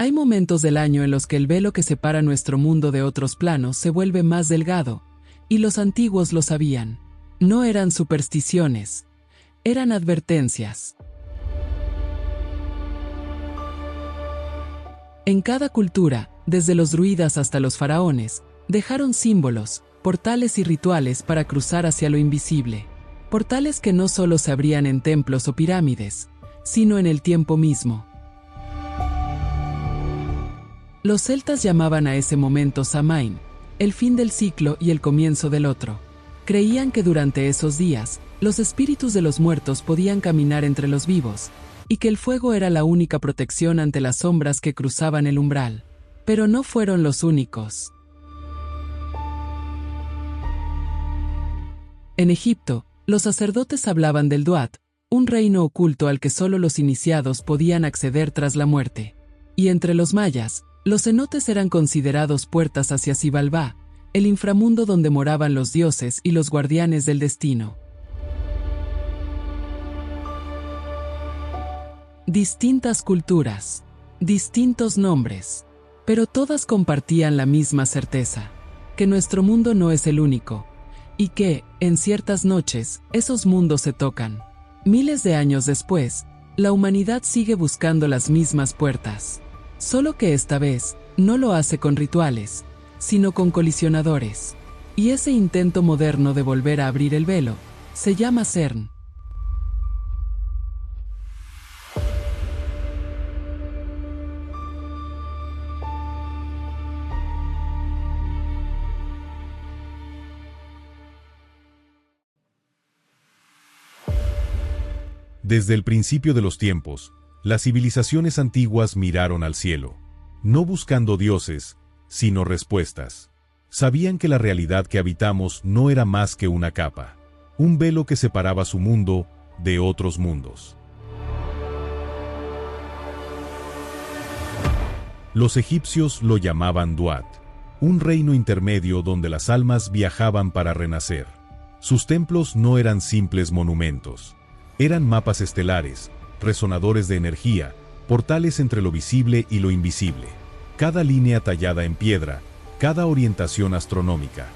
Hay momentos del año en los que el velo que separa nuestro mundo de otros planos se vuelve más delgado, y los antiguos lo sabían. No eran supersticiones, eran advertencias. En cada cultura, desde los druidas hasta los faraones, dejaron símbolos, portales y rituales para cruzar hacia lo invisible. Portales que no solo se abrían en templos o pirámides, sino en el tiempo mismo. Los celtas llamaban a ese momento Samain, el fin del ciclo y el comienzo del otro. Creían que durante esos días, los espíritus de los muertos podían caminar entre los vivos, y que el fuego era la única protección ante las sombras que cruzaban el umbral. Pero no fueron los únicos. En Egipto, los sacerdotes hablaban del Duat, un reino oculto al que solo los iniciados podían acceder tras la muerte. Y entre los mayas, los cenotes eran considerados puertas hacia Xibalbá, el inframundo donde moraban los dioses y los guardianes del destino. Distintas culturas, distintos nombres, pero todas compartían la misma certeza, que nuestro mundo no es el único, y que, en ciertas noches, esos mundos se tocan. Miles de años después, la humanidad sigue buscando las mismas puertas, solo que esta vez, no lo hace con rituales, sino con colisionadores. Y ese intento moderno de volver a abrir el velo, se llama CERN. Desde el principio de los tiempos, las civilizaciones antiguas miraron al cielo, no buscando dioses, sino respuestas. Sabían que la realidad que habitamos no era más que una capa, un velo que separaba su mundo de otros mundos. Los egipcios lo llamaban Duat, un reino intermedio donde las almas viajaban para renacer. Sus templos no eran simples monumentos. Eran mapas estelares, resonadores de energía, portales entre lo visible y lo invisible. Cada línea tallada en piedra, cada orientación astronómica,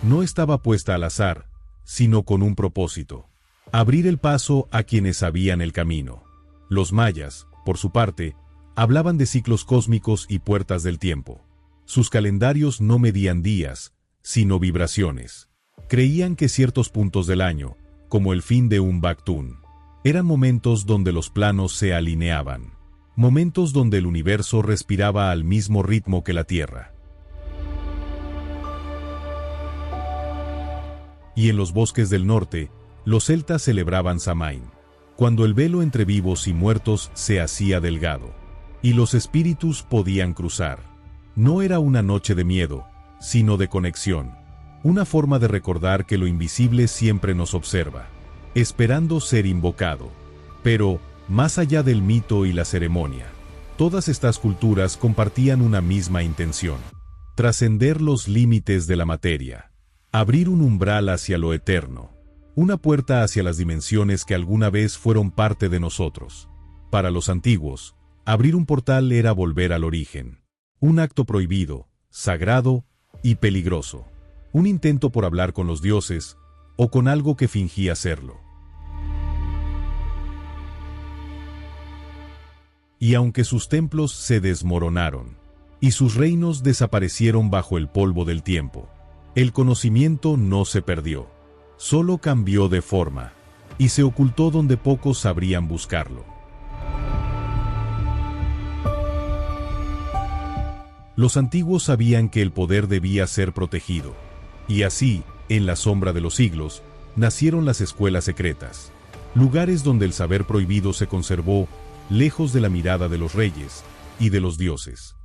no estaba puesta al azar, sino con un propósito: abrir el paso a quienes sabían el camino. Los mayas, por su parte, hablaban de ciclos cósmicos y puertas del tiempo. Sus calendarios no medían días, sino vibraciones. Creían que ciertos puntos del año, como el fin de un Baktún, eran momentos donde los planos se alineaban, momentos donde el universo respiraba al mismo ritmo que la Tierra. Y en los bosques del norte, los celtas celebraban Samain, cuando el velo entre vivos y muertos se hacía delgado, y los espíritus podían cruzar. No era una noche de miedo, sino de conexión, una forma de recordar que lo invisible siempre nos observa, esperando ser invocado. Pero, más allá del mito y la ceremonia, todas estas culturas compartían una misma intención: trascender los límites de la materia, abrir un umbral hacia lo eterno, una puerta hacia las dimensiones que alguna vez fueron parte de nosotros. Para los antiguos, abrir un portal era volver al origen, un acto prohibido, sagrado y peligroso, un intento por hablar con los dioses, o con algo que fingía serlo. Y aunque sus templos se desmoronaron, y sus reinos desaparecieron bajo el polvo del tiempo, el conocimiento no se perdió, solo cambió de forma, y se ocultó donde pocos sabrían buscarlo. Los antiguos sabían que el poder debía ser protegido, y así, en la sombra de los siglos, nacieron las escuelas secretas, lugares donde el saber prohibido se conservó, lejos de la mirada de los reyes y de los dioses.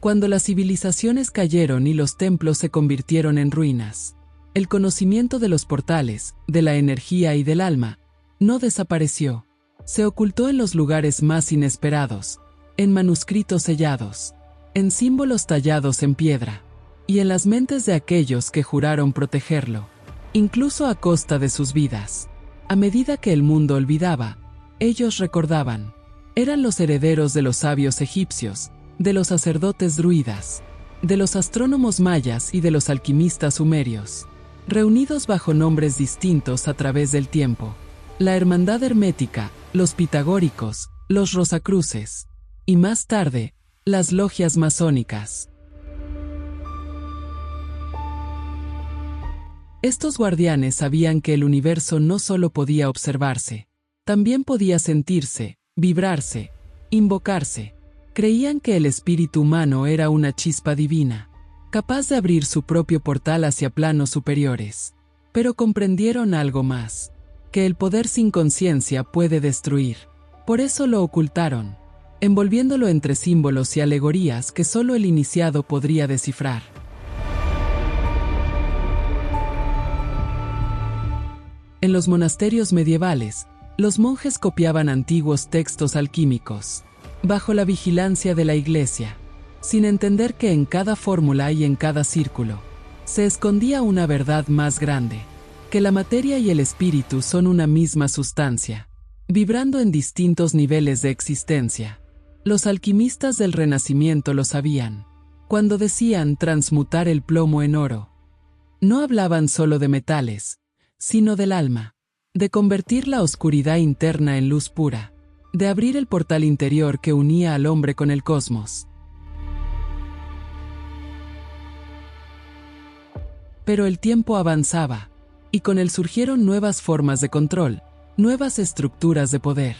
Cuando las civilizaciones cayeron y los templos se convirtieron en ruinas, el conocimiento de los portales, de la energía y del alma, no desapareció. Se ocultó en los lugares más inesperados, en manuscritos sellados, en símbolos tallados en piedra, y en las mentes de aquellos que juraron protegerlo, incluso a costa de sus vidas. A medida que el mundo olvidaba, ellos recordaban. Eran los herederos de los sabios egipcios, de los sacerdotes druidas, de los astrónomos mayas y de los alquimistas sumerios, reunidos bajo nombres distintos a través del tiempo. La hermandad hermética, los pitagóricos, los rosacruces, y más tarde, las logias masónicas. Estos guardianes sabían que el universo no solo podía observarse, también podía sentirse, vibrarse, invocarse. Creían que el espíritu humano era una chispa divina, capaz de abrir su propio portal hacia planos superiores. Pero comprendieron algo más, que el poder sin conciencia puede destruir. Por eso lo ocultaron, envolviéndolo entre símbolos y alegorías que solo el iniciado podría descifrar. En los monasterios medievales, los monjes copiaban antiguos textos alquímicos, bajo la vigilancia de la Iglesia, sin entender que en cada fórmula y en cada círculo, se escondía una verdad más grande, que la materia y el espíritu son una misma sustancia, vibrando en distintos niveles de existencia. Los alquimistas del Renacimiento lo sabían, cuando decían transmutar el plomo en oro. No hablaban solo de metales, sino del alma, de convertir la oscuridad interna en luz pura, de abrir el portal interior que unía al hombre con el cosmos. Pero el tiempo avanzaba, y con él surgieron nuevas formas de control, nuevas estructuras de poder.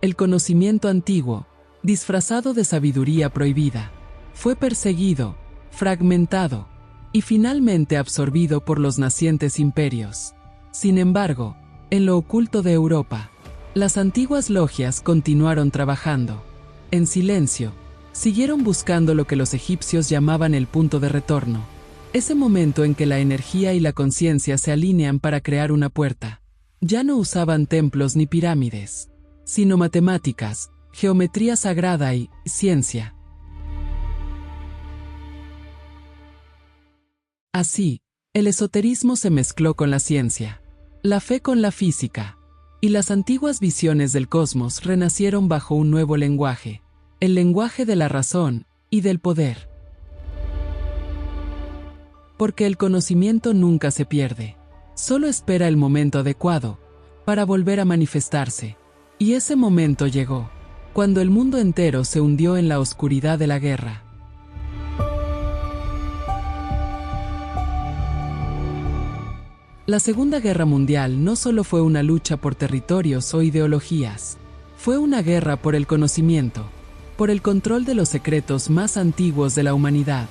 El conocimiento antiguo, disfrazado de sabiduría prohibida, fue perseguido, fragmentado, y finalmente absorbido por los nacientes imperios. Sin embargo, en lo oculto de Europa, las antiguas logias continuaron trabajando. En silencio, siguieron buscando lo que los egipcios llamaban el punto de retorno, ese momento en que la energía y la conciencia se alinean para crear una puerta. Ya no usaban templos ni pirámides, sino matemáticas, geometría sagrada y ciencia. Así, el esoterismo se mezcló con la ciencia, la fe con la física, y las antiguas visiones del cosmos renacieron bajo un nuevo lenguaje, el lenguaje de la razón y del poder. Porque el conocimiento nunca se pierde, solo espera el momento adecuado para volver a manifestarse, y ese momento llegó, cuando el mundo entero se hundió en la oscuridad de la guerra. La Segunda Guerra Mundial no solo fue una lucha por territorios o ideologías, fue una guerra por el conocimiento, por el control de los secretos más antiguos de la humanidad.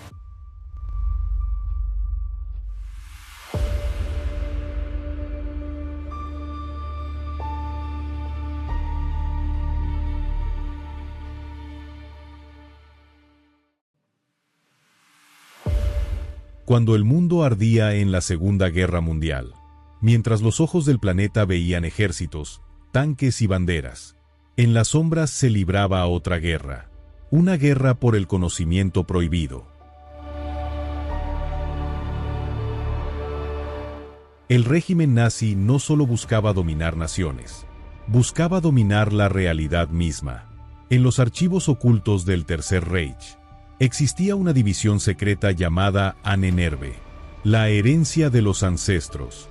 Cuando el mundo ardía en la Segunda Guerra Mundial, mientras los ojos del planeta veían ejércitos, tanques y banderas, en las sombras se libraba otra guerra, una guerra por el conocimiento prohibido. El régimen nazi no solo buscaba dominar naciones, buscaba dominar la realidad misma. En los archivos ocultos del Tercer Reich, existía una división secreta llamada Ahnenerbe, la herencia de los ancestros,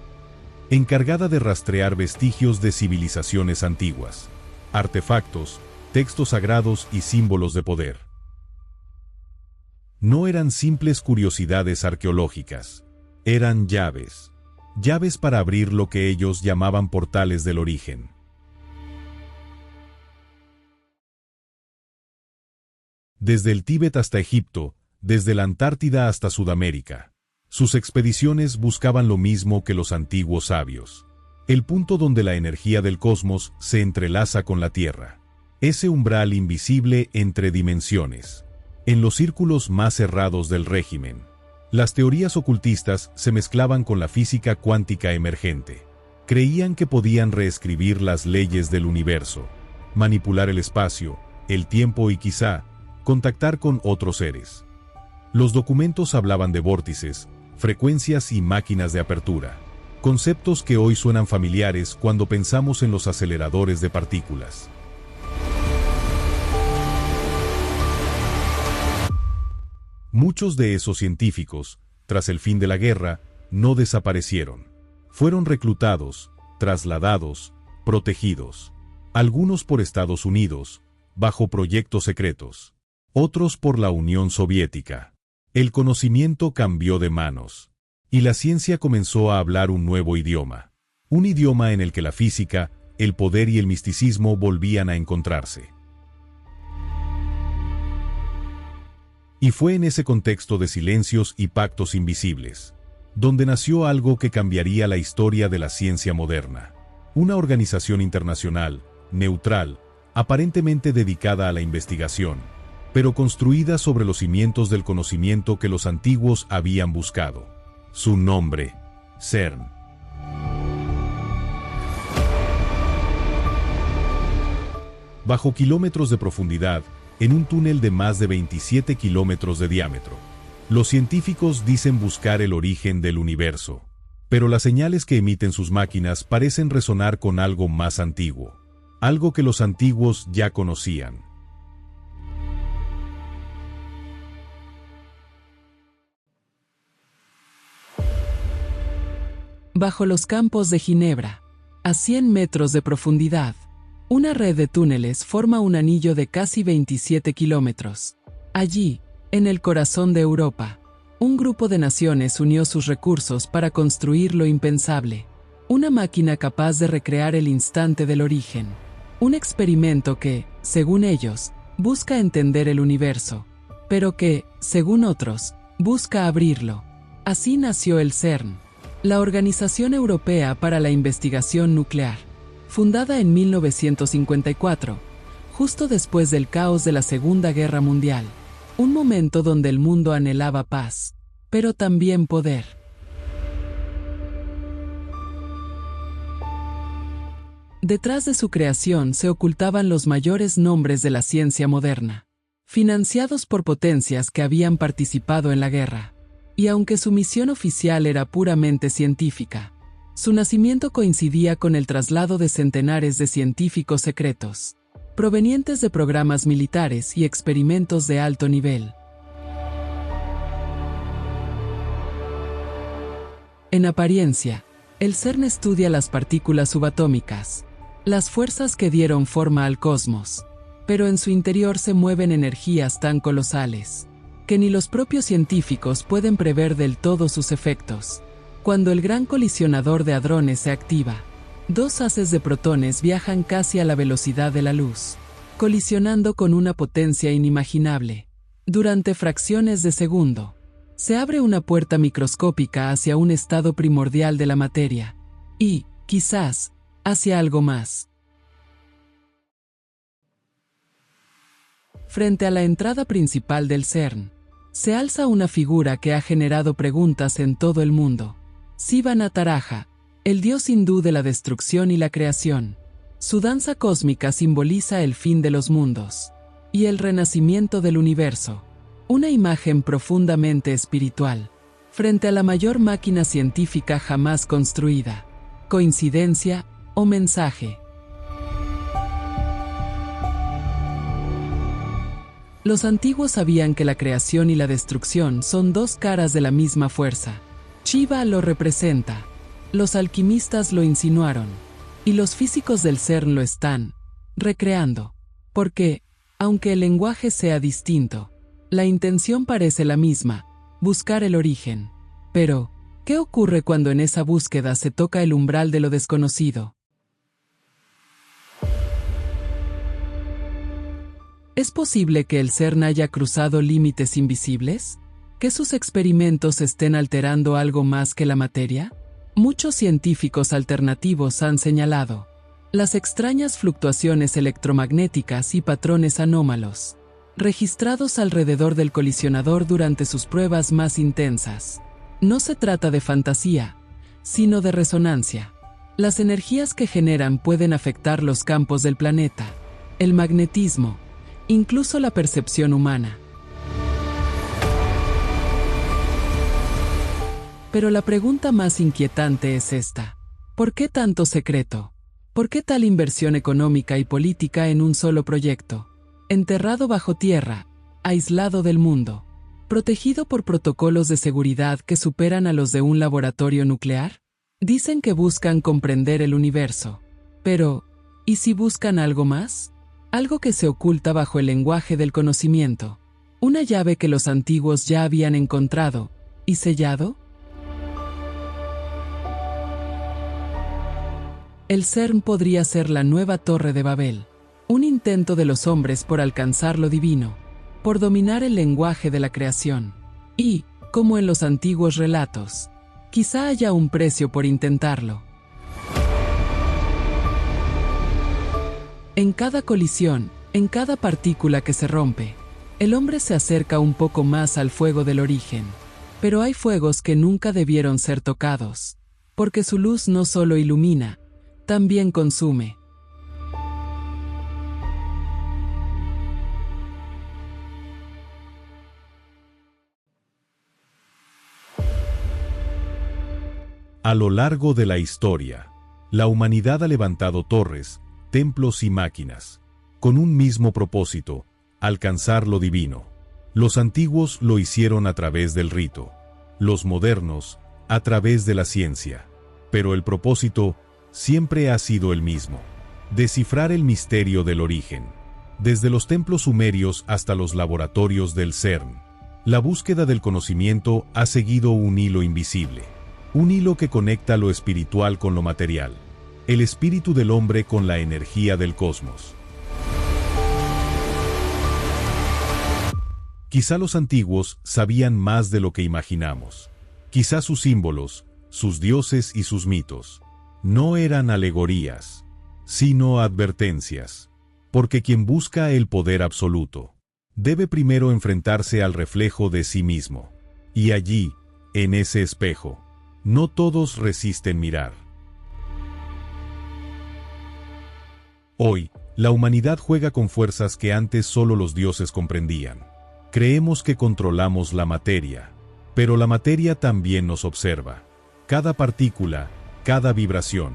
encargada de rastrear vestigios de civilizaciones antiguas, artefactos, textos sagrados y símbolos de poder. No eran simples curiosidades arqueológicas, eran llaves, llaves para abrir lo que ellos llamaban portales del origen. Desde el Tíbet hasta Egipto, desde la Antártida hasta Sudamérica, sus expediciones buscaban lo mismo que los antiguos sabios, el punto donde la energía del cosmos se entrelaza con la Tierra, ese umbral invisible entre dimensiones. En los círculos más cerrados del régimen, las teorías ocultistas se mezclaban con la física cuántica emergente. Creían que podían reescribir las leyes del universo, manipular el espacio, el tiempo y quizá, contactar con otros seres. Los documentos hablaban de vórtices, frecuencias y máquinas de apertura, conceptos que hoy suenan familiares cuando pensamos en los aceleradores de partículas. Muchos de esos científicos, tras el fin de la guerra, no desaparecieron. Fueron reclutados, trasladados, protegidos. Algunos por Estados Unidos, bajo proyectos secretos. Otros por la Unión Soviética. El conocimiento cambió de manos. Y la ciencia comenzó a hablar un nuevo idioma. Un idioma en el que la física, el poder y el misticismo volvían a encontrarse. Y fue en ese contexto de silencios y pactos invisibles, donde nació algo que cambiaría la historia de la ciencia moderna. Una organización internacional, neutral, aparentemente dedicada a la investigación, pero construida sobre los cimientos del conocimiento que los antiguos habían buscado. Su nombre, CERN. Bajo kilómetros de profundidad, en un túnel de más de 27 kilómetros de diámetro, los científicos dicen buscar el origen del universo, pero las señales que emiten sus máquinas parecen resonar con algo más antiguo, algo que los antiguos ya conocían. Bajo los campos de Ginebra, a 100 metros de profundidad, una red de túneles forma un anillo de casi 27 kilómetros. Allí, en el corazón de Europa, un grupo de naciones unió sus recursos para construir lo impensable. Una máquina capaz de recrear el instante del origen. Un experimento que, según ellos, busca entender el universo, pero que, según otros, busca abrirlo. Así nació el CERN, la Organización Europea para la Investigación Nuclear, fundada en 1954, justo después del caos de la Segunda Guerra Mundial, un momento donde el mundo anhelaba paz, pero también poder. Detrás de su creación se ocultaban los mayores nombres de la ciencia moderna, financiados por potencias que habían participado en la guerra. Y aunque su misión oficial era puramente científica, su nacimiento coincidía con el traslado de centenares de científicos secretos, provenientes de programas militares y experimentos de alto nivel. En apariencia, el CERN estudia las partículas subatómicas, las fuerzas que dieron forma al cosmos, pero en su interior se mueven energías tan colosales que ni los propios científicos pueden prever del todo sus efectos. Cuando el gran colisionador de hadrones se activa, dos haces de protones viajan casi a la velocidad de la luz, colisionando con una potencia inimaginable. Durante fracciones de segundo, se abre una puerta microscópica hacia un estado primordial de la materia, y, quizás, hacia algo más. Frente a la entrada principal del CERN, se alza una figura que ha generado preguntas en todo el mundo. Siva Nataraja, el dios hindú de la destrucción y la creación. Su danza cósmica simboliza el fin de los mundos y el renacimiento del universo. Una imagen profundamente espiritual, frente a la mayor máquina científica jamás construida. ¿Coincidencia o mensaje? Los antiguos sabían que la creación y la destrucción son dos caras de la misma fuerza. Shiva lo representa, los alquimistas lo insinuaron, y los físicos del CERN lo están recreando, porque, aunque el lenguaje sea distinto, la intención parece la misma, buscar el origen. Pero, ¿qué ocurre cuando en esa búsqueda se toca el umbral de lo desconocido? ¿Es posible que el CERN haya cruzado límites invisibles? ¿Que sus experimentos estén alterando algo más que la materia? Muchos científicos alternativos han señalado las extrañas fluctuaciones electromagnéticas y patrones anómalos, registrados alrededor del colisionador durante sus pruebas más intensas. No se trata de fantasía, sino de resonancia. Las energías que generan pueden afectar los campos del planeta, el magnetismo, incluso la percepción humana. Pero la pregunta más inquietante es esta: ¿por qué tanto secreto? ¿Por qué tal inversión económica y política en un solo proyecto? Enterrado bajo tierra, aislado del mundo, protegido por protocolos de seguridad que superan a los de un laboratorio nuclear. Dicen que buscan comprender el universo. Pero, ¿y si buscan algo más? Algo que se oculta bajo el lenguaje del conocimiento. Una llave que los antiguos ya habían encontrado y sellado. El CERN podría ser la nueva Torre de Babel, un intento de los hombres por alcanzar lo divino, por dominar el lenguaje de la creación. Y, como en los antiguos relatos, quizá haya un precio por intentarlo. En cada colisión, en cada partícula que se rompe, el hombre se acerca un poco más al fuego del origen. Pero hay fuegos que nunca debieron ser tocados, porque su luz no solo ilumina, también consume. A lo largo de la historia, la humanidad ha levantado torres, templos y máquinas, con un mismo propósito: alcanzar lo divino. Los antiguos lo hicieron a través del rito, los modernos, a través de la ciencia. Pero el propósito siempre ha sido el mismo: descifrar el misterio del origen. Desde los templos sumerios hasta los laboratorios del CERN, la búsqueda del conocimiento ha seguido un hilo invisible. Un hilo que conecta lo espiritual con lo material, el espíritu del hombre con la energía del cosmos. Quizá los antiguos sabían más de lo que imaginamos. Quizá sus símbolos, sus dioses y sus mitos no eran alegorías, sino advertencias. Porque quien busca el poder absoluto debe primero enfrentarse al reflejo de sí mismo. Y allí, en ese espejo, no todos resisten mirar. Hoy, la humanidad juega con fuerzas que antes solo los dioses comprendían. Creemos que controlamos la materia, pero la materia también nos observa. Cada partícula, cada vibración,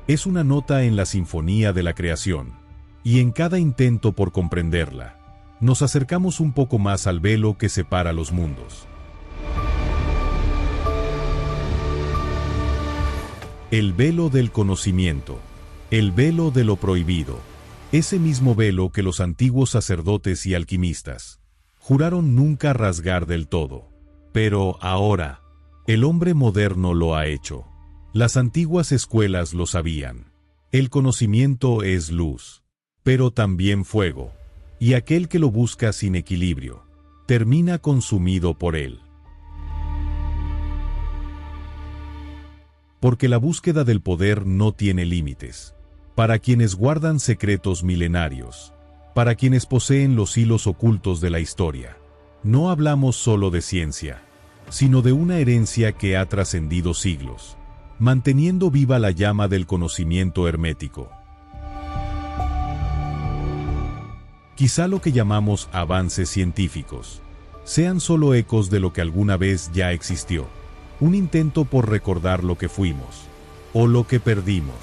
es una nota en la sinfonía de la creación, y en cada intento por comprenderla, nos acercamos un poco más al velo que separa los mundos. El velo del conocimiento, el velo de lo prohibido, ese mismo velo que los antiguos sacerdotes y alquimistas juraron nunca rasgar del todo. Pero ahora, el hombre moderno lo ha hecho. Las antiguas escuelas lo sabían. El conocimiento es luz, pero también fuego, y aquel que lo busca sin equilibrio termina consumido por él. Porque la búsqueda del poder no tiene límites. Para quienes guardan secretos milenarios, para quienes poseen los hilos ocultos de la historia, no hablamos solo de ciencia, sino de una herencia que ha trascendido siglos, manteniendo viva la llama del conocimiento hermético. Quizá lo que llamamos avances científicos sean solo ecos de lo que alguna vez ya existió. Un intento por recordar lo que fuimos, o lo que perdimos.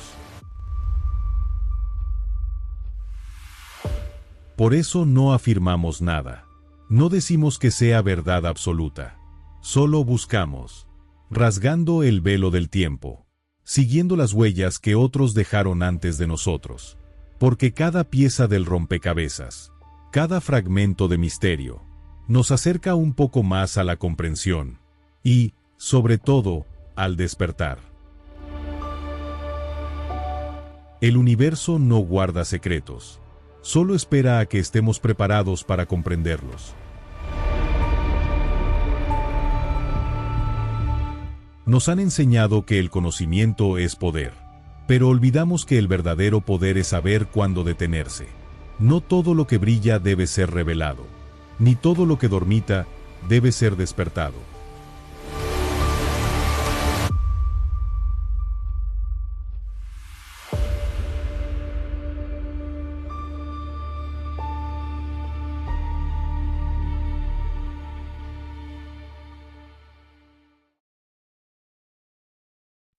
Por eso no afirmamos nada. No decimos que sea verdad absoluta. Solo buscamos, rasgando el velo del tiempo, siguiendo las huellas que otros dejaron antes de nosotros. Porque cada pieza del rompecabezas, cada fragmento de misterio, nos acerca un poco más a la comprensión. Y, sobre todo, al despertar. El universo no guarda secretos, solo espera a que estemos preparados para comprenderlos. Nos han enseñado que el conocimiento es poder, pero olvidamos que el verdadero poder es saber cuándo detenerse. No todo lo que brilla debe ser revelado, ni todo lo que dormita debe ser despertado.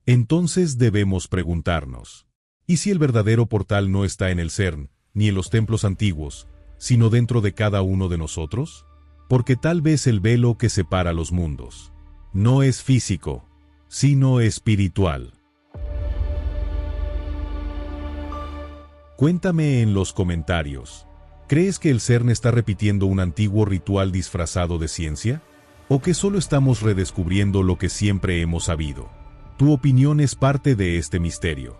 Entonces debemos preguntarnos, ¿y si el verdadero portal no está en el CERN, ni en los templos antiguos, sino dentro de cada uno de nosotros? Porque tal vez el velo que separa los mundos no es físico, sino espiritual. Cuéntame en los comentarios, ¿crees que el CERN está repitiendo un antiguo ritual disfrazado de ciencia? ¿O que solo estamos redescubriendo lo que siempre hemos sabido? Tu opinión es parte de este misterio.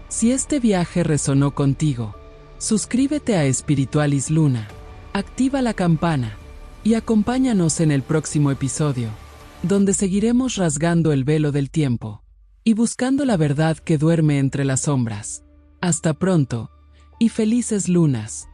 Si este viaje resonó contigo, suscríbete a Espiritualis Luna, activa la campana y acompáñanos en el próximo episodio, donde seguiremos rasgando el velo del tiempo y buscando la verdad que duerme entre las sombras. Hasta pronto y felices lunas.